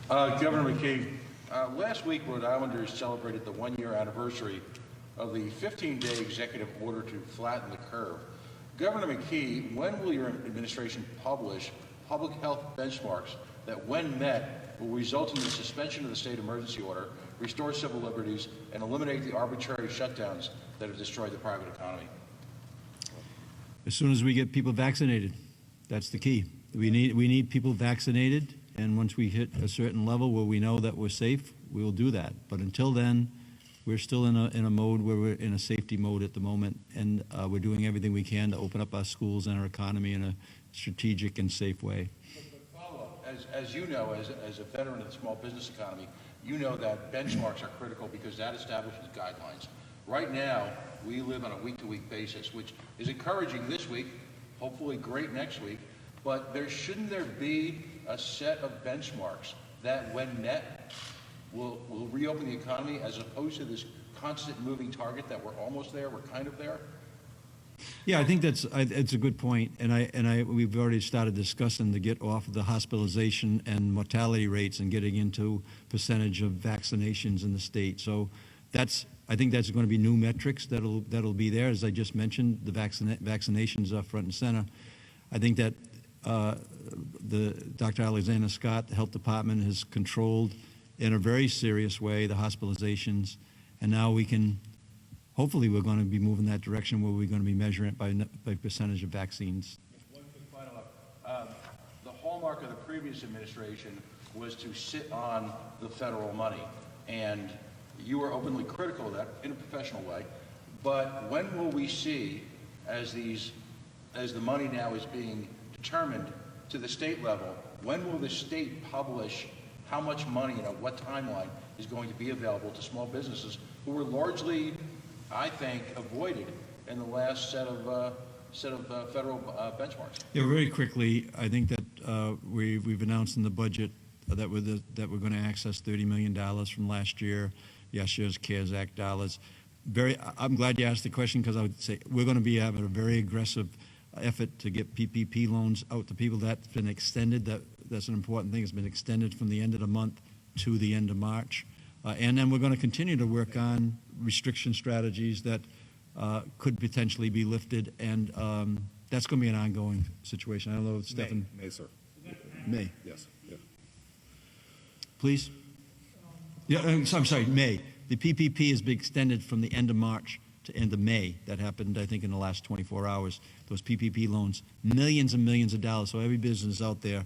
Governor McKee, last week Rhode Islanders celebrated the one-year anniversary of the 15-day executive order to flatten the curve. Governor McKee, when will your administration publish public health benchmarks that, when met, will result in the suspension of the state emergency order, restore civil liberties, and eliminate the arbitrary shutdowns that have destroyed the private economy? As soon as we get people vaccinated, that's the key. We need people vaccinated, and once we hit a certain level where we know that we're safe, we will do that. But until then, we're still in a mode where we're in a safety mode at the moment, and we're doing everything we can to open up our schools and our economy in a strategic and safe way. But follow-up, as you know, as a veteran of the small business economy, you know that benchmarks are critical because that establishes guidelines. Right now, we live on a week-to-week basis, which is encouraging this week, hopefully great next week, but shouldn't there be a set of benchmarks that, when met, will reopen the economy, as opposed to this constant moving target that we're almost there, we're kind of there? Yeah, I think it's a good point, and we've already started discussing to get off of the hospitalization and mortality rates and getting into percentage of vaccinations in the state. So I think that's going to be new metrics that'll be there. As I just mentioned, the vaccinations are front and center. I think that Dr. Alexander Scott, the health department, has controlled in a very serious way the hospitalizations, and now hopefully we're going to be moving that direction where we're going to be measuring it by percentage of vaccines. One quick final-up. The hallmark of the previous administration was to sit on the federal money, and you were openly critical of that in a professional way. But when will we see, as the money now is being determined to the state level, when will the state publish how much money and at what timeline is going to be available to small businesses who were largely, I think, avoided in the last set of federal benchmarks? Yeah, very quickly, I think that we've announced in the budget that we're going to access $30 million from last year's CARES Act dollars. I'm glad you asked the question, because I would say we're going to be having a very aggressive effort to get PPP loans out to people. That's been extended. That's an important thing. It's been extended from the end of the month to the end of March. And then we're going to continue to work on restriction strategies that could potentially be lifted, and that's going to be an ongoing situation. I don't know, Stephen. May, sir. May. Yes. Yeah. Please. Yeah, I'm sorry, May. The PPP has been extended from the end of March to end of May. That happened, I think, in the last 24 hours. Those PPP loans, millions and millions of dollars. So every business out there,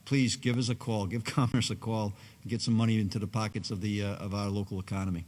please give us a call, give Commerce a call, and get some money into the pockets of our local economy.